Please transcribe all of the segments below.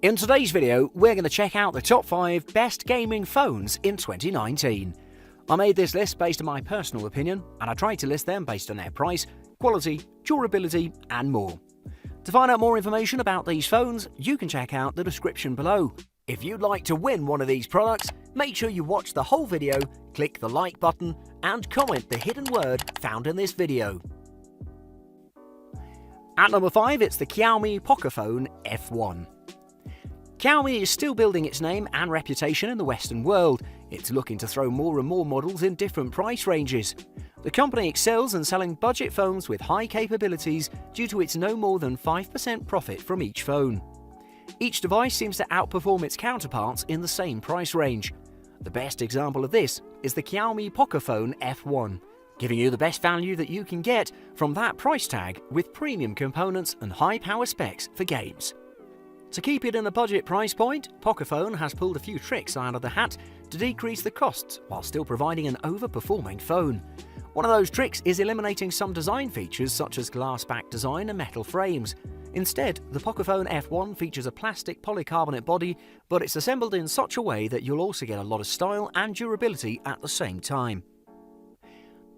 In today's video, we're going to check out the top 5 best gaming phones in 2019. I made this list based on my personal opinion, and I tried to list them based on their price, quality, durability, and more. To find out more information about these phones, you can check out the description below. If you'd like to win one of these products, make sure you watch the whole video, click the like button, and comment the hidden word found in this video. At number 5, it's the Xiaomi Pocophone F1. Xiaomi is still building its name and reputation in the Western world. It's looking to throw more and more models in different price ranges. The company excels in selling budget phones with high capabilities due to its no more than 5% profit from each phone. Each device seems to outperform its counterparts in the same price range. The best example of this is the Xiaomi Pocophone F1, giving you the best value that you can get from that price tag with premium components and high power specs for games. To keep it in a budget price point, Pocophone has pulled a few tricks out of the hat to decrease the costs while still providing an overperforming phone. One of those tricks is eliminating some design features such as glass back design and metal frames. Instead, the Pocophone F1 features a plastic polycarbonate body, but it's assembled in such a way that you'll also get a lot of style and durability at the same time.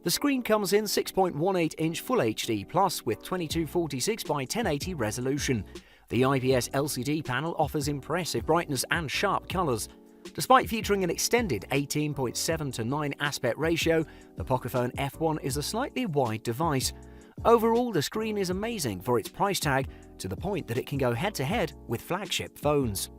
The screen comes in 6.18-inch Full HD Plus with 2246 by 1080 resolution. The IPS LCD panel offers impressive brightness and sharp colours. Despite featuring an extended 18.7:9 aspect ratio, the Pocophone F1 is a slightly wide device. Overall, the screen is amazing for its price tag, to the point that it can go head-to-head with flagship phones.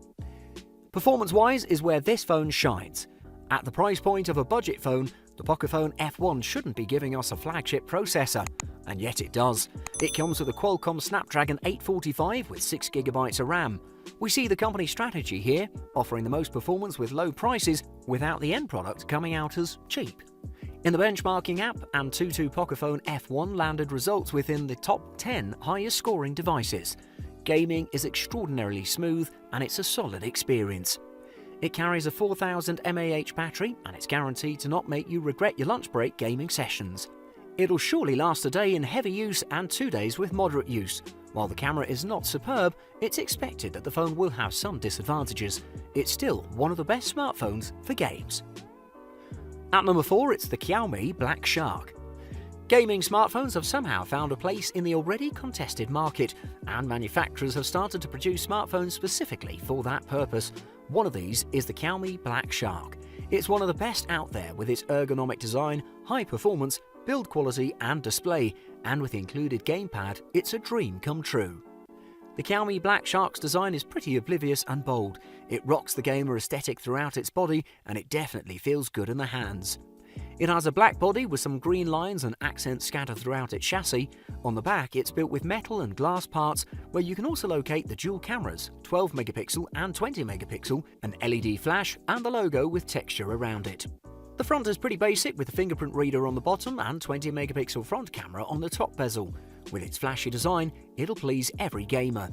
Performance-wise is where this phone shines. At the price point of a budget phone, the Pocophone F1 shouldn't be giving us a flagship processor, and yet it does. It comes with a Qualcomm Snapdragon 845 with 6GB of RAM. We see the company's strategy here, offering the most performance with low prices without the end product coming out as cheap. In the benchmarking app, Antutu Pocophone F1 landed results within the top 10 highest scoring devices. Gaming is extraordinarily smooth and it's a solid experience. It carries a 4000 mAh battery and it's guaranteed to not make you regret your lunch break gaming sessions. It'll surely last a day in heavy use and 2 days with moderate use. While the camera is not superb, it's expected that the phone will have some disadvantages. It's still one of the best smartphones for games. At number 4, it's the Xiaomi Black Shark. Gaming smartphones have somehow found a place in the already contested market, and manufacturers have started to produce smartphones specifically for that purpose. One of these is the Xiaomi Black Shark. It's one of the best out there with its ergonomic design, high performance, build quality and display, and with the included gamepad, it's a dream come true. The Xiaomi Black Shark's design is pretty oblivious and bold. It rocks the gamer aesthetic throughout its body, and it definitely feels good in the hands. It has a black body with some green lines and accents scattered throughout its chassis. On the back, it's built with metal and glass parts, where you can also locate the dual cameras, 12 megapixel and 20 megapixel, an LED flash, and the logo with texture around it. The front is pretty basic with a fingerprint reader on the bottom and 20 megapixel front camera on the top bezel. With its flashy design, it'll please every gamer.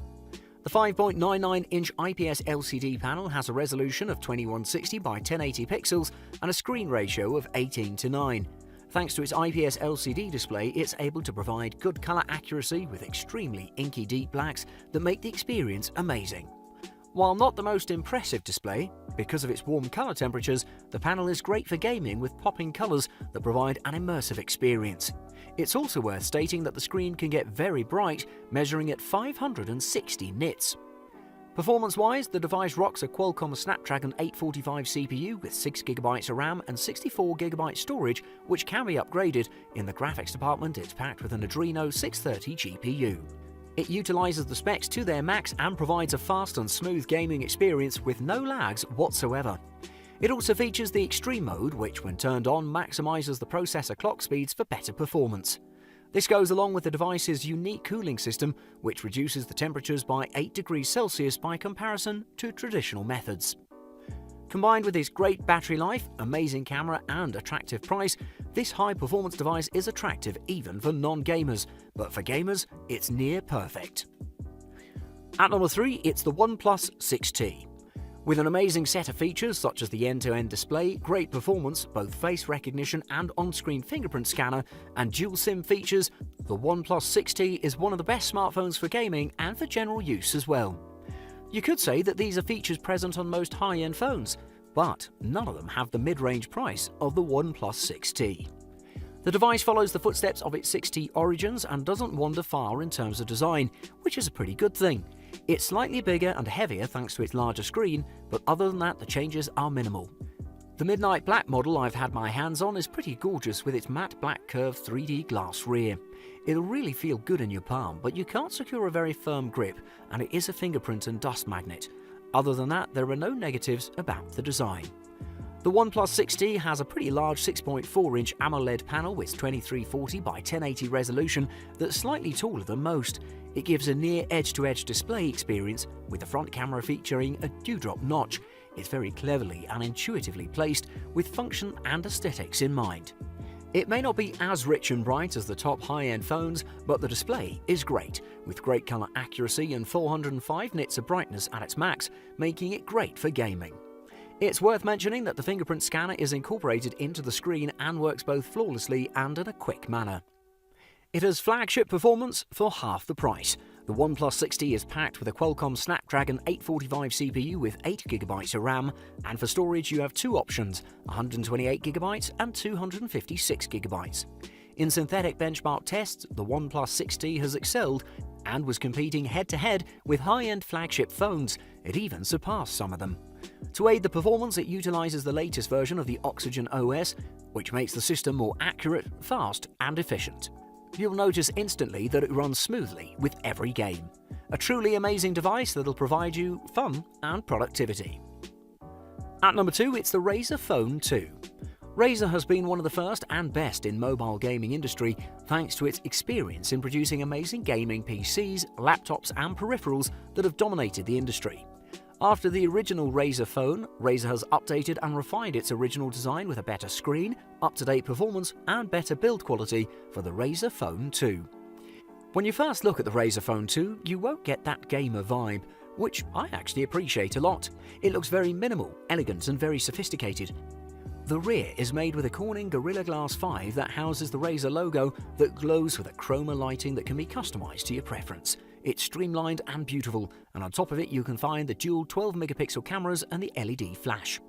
The 5.99-inch IPS LCD panel has a resolution of 2160 by 1080 pixels and a screen ratio of 18:9. Thanks to its IPS LCD display, it's able to provide good color accuracy with extremely inky deep blacks that make the experience amazing. While not the most impressive display, because of its warm color temperatures, the panel is great for gaming with popping colors that provide an immersive experience. It's also worth stating that the screen can get very bright, measuring at 560 nits. Performance-wise, the device rocks a Qualcomm Snapdragon 845 CPU with 6GB of RAM and 64GB storage, which can be upgraded. In the graphics department, it's packed with an Adreno 630 GPU. It utilizes the specs to their max and provides a fast and smooth gaming experience with no lags whatsoever. It also features the Extreme mode, which when turned on maximizes the processor clock speeds for better performance. This goes along with the device's unique cooling system, which reduces the temperatures by 8 degrees Celsius by comparison to traditional methods. Combined with its great battery life, amazing camera and attractive price, this high-performance device is attractive even for non-gamers, but for gamers, it's near perfect. At number 3, it's the OnePlus 6T. With an amazing set of features such as the end-to-end display, great performance, both face recognition and on-screen fingerprint scanner, and dual SIM features, the OnePlus 6T is one of the best smartphones for gaming and for general use as well. You could say that these are features present on most high-end phones, but none of them have the mid-range price of the OnePlus 6T. The device follows the footsteps of its 6T origins and doesn't wander far in terms of design, which is a pretty good thing. It's slightly bigger and heavier thanks to its larger screen, but other than that the changes are minimal. The Midnight Black model I've had my hands on is pretty gorgeous with its matte black curved 3D glass rear. It'll really feel good in your palm, but you can't secure a very firm grip, and it is a fingerprint and dust magnet. Other than that, there are no negatives about the design. The OnePlus 6T has a pretty large 6.4-inch AMOLED panel with 2340 by 1080 resolution that's slightly taller than most. It gives a near edge-to-edge display experience with the front camera featuring a dewdrop notch. It's very cleverly and intuitively placed with function and aesthetics in mind. It may not be as rich and bright as the top high-end phones, but the display is great, with great color accuracy and 405 nits of brightness at its max, making it great for gaming. It's worth mentioning that the fingerprint scanner is incorporated into the screen and works both flawlessly and in a quick manner. It has flagship performance for half the price. The OnePlus 6T is packed with a Qualcomm Snapdragon 845 CPU with 8GB of RAM, and for storage you have two options, 128GB and 256GB. In synthetic benchmark tests, the OnePlus 6T has excelled and was competing head-to-head with high-end flagship phones. It even surpassed some of them. To aid the performance, it utilizes the latest version of the Oxygen OS, which makes the system more accurate, fast and efficient. You'll notice instantly that it runs smoothly with every game. A truly amazing device that'll provide you fun and productivity. At number 2, it's the Razer Phone 2. Razer has been one of the first and best in mobile gaming industry thanks to its experience in producing amazing gaming PCs, laptops and peripherals that have dominated the industry. After the original Razer phone, Razer has updated and refined its original design with a better screen, up-to-date performance and better build quality for the Razer Phone 2. When you first look at the Razer Phone 2, you won't get that gamer vibe, which I actually appreciate a lot. It looks very minimal, elegant and very sophisticated. The rear is made with a Corning Gorilla Glass 5 that houses the Razer logo that glows with a chroma lighting that can be customized to your preference. It's streamlined and beautiful, and on top of it you can find the dual 12-megapixel cameras and the LED flash.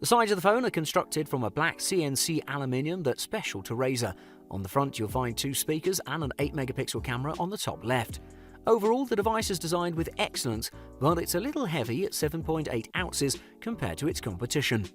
The sides of the phone are constructed from a black CNC aluminium that's special to Razer. On the front you'll find two speakers and an 8-megapixel camera on the top left. Overall, the device is designed with excellence, but it's a little heavy at 7.8 ounces compared to its competition.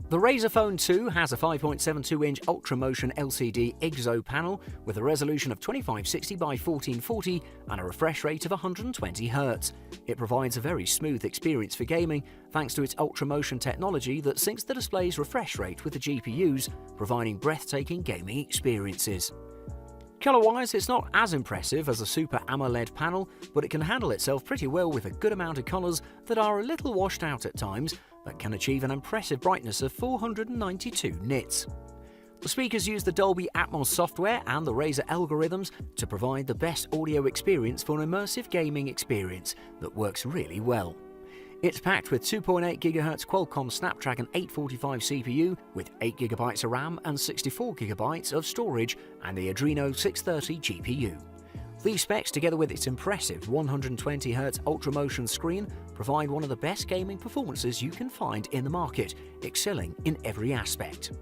The Razer Phone 2 has a 5.72-inch UltraMotion LCD IGZO panel with a resolution of 2560 by 1440 and a refresh rate of 120Hz. It provides a very smooth experience for gaming thanks to its UltraMotion technology that syncs the display's refresh rate with the GPUs, providing breathtaking gaming experiences. Color-wise, it's not as impressive as a Super AMOLED panel, but it can handle itself pretty well with a good amount of colors that are a little washed out at times, but can achieve an impressive brightness of 492 nits. The speakers use the Dolby Atmos software and the Razer algorithms to provide the best audio experience for an immersive gaming experience that works really well. It's packed with 2.8 GHz Qualcomm Snapdragon 845 CPU with 8GB of RAM and 64GB of storage and the Adreno 630 GPU. These specs, together with its impressive 120Hz UltraMotion screen, provide one of the best gaming performances you can find in the market, excelling in every aspect.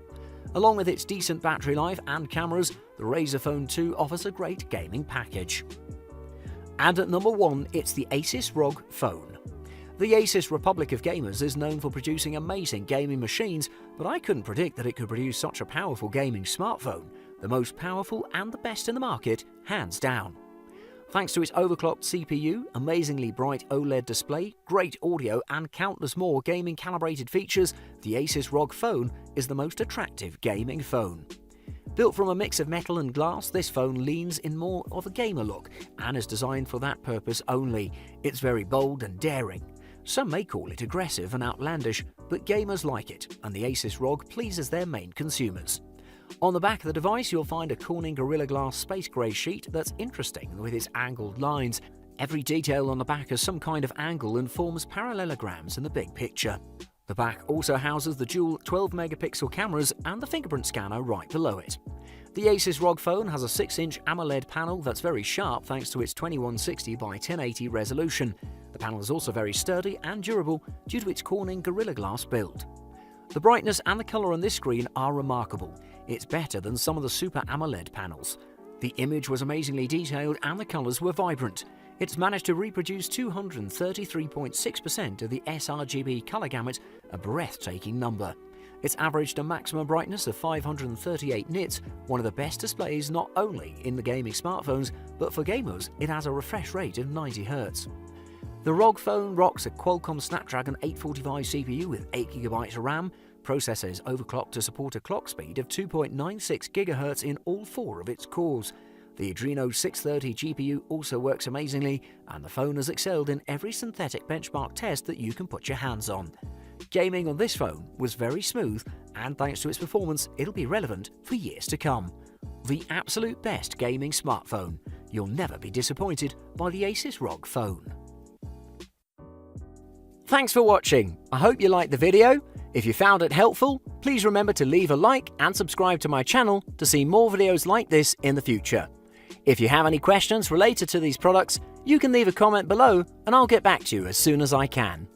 Along with its decent battery life and cameras, the Razer Phone 2 offers a great gaming package. And at number 1, it's the Asus ROG Phone. The Asus Republic of Gamers is known for producing amazing gaming machines, but I couldn't predict that it could produce such a powerful gaming smartphone, the most powerful and the best in the market, hands down. Thanks to its overclocked CPU, amazingly bright OLED display, great audio and countless more gaming calibrated features, the Asus ROG Phone is the most attractive gaming phone. Built from a mix of metal and glass, this phone leans in more of a gamer look and is designed for that purpose only. It's very bold and daring. Some may call it aggressive and outlandish, but gamers like it, and the Asus ROG pleases their main consumers. On the back of the device you'll find a Corning Gorilla Glass space grey sheet that's interesting with its angled lines. Every detail on the back has some kind of angle and forms parallelograms in the big picture. The back also houses the dual 12-megapixel cameras and the fingerprint scanner right below it. The Asus ROG Phone has a 6-inch AMOLED panel that's very sharp thanks to its 2160 by 1080 resolution. The panel is also very sturdy and durable due to its Corning Gorilla Glass build. The brightness and the colour on this screen are remarkable. It's better than some of the Super AMOLED panels. The image was amazingly detailed and the colours were vibrant. It's managed to reproduce 233.6% of the sRGB colour gamut, a breathtaking number. It's averaged a maximum brightness of 538 nits, one of the best displays not only in the gaming smartphones, but for gamers it has a refresh rate of 90 Hz. The ROG phone rocks a Qualcomm Snapdragon 845 CPU with 8GB of RAM. Processor is overclocked to support a clock speed of 2.96 GHz in all 4 of its cores. The Adreno 630 GPU also works amazingly, and the phone has excelled in every synthetic benchmark test that you can put your hands on. Gaming on this phone was very smooth, and thanks to its performance, it'll be relevant for years to come. The absolute best gaming smartphone. You'll never be disappointed by the Asus ROG phone. Thanks for watching. I hope you liked the video. If you found it helpful, please remember to leave a like and subscribe to my channel to see more videos like this in the future. If you have any questions related to these products, you can leave a comment below and I'll get back to you as soon as I can.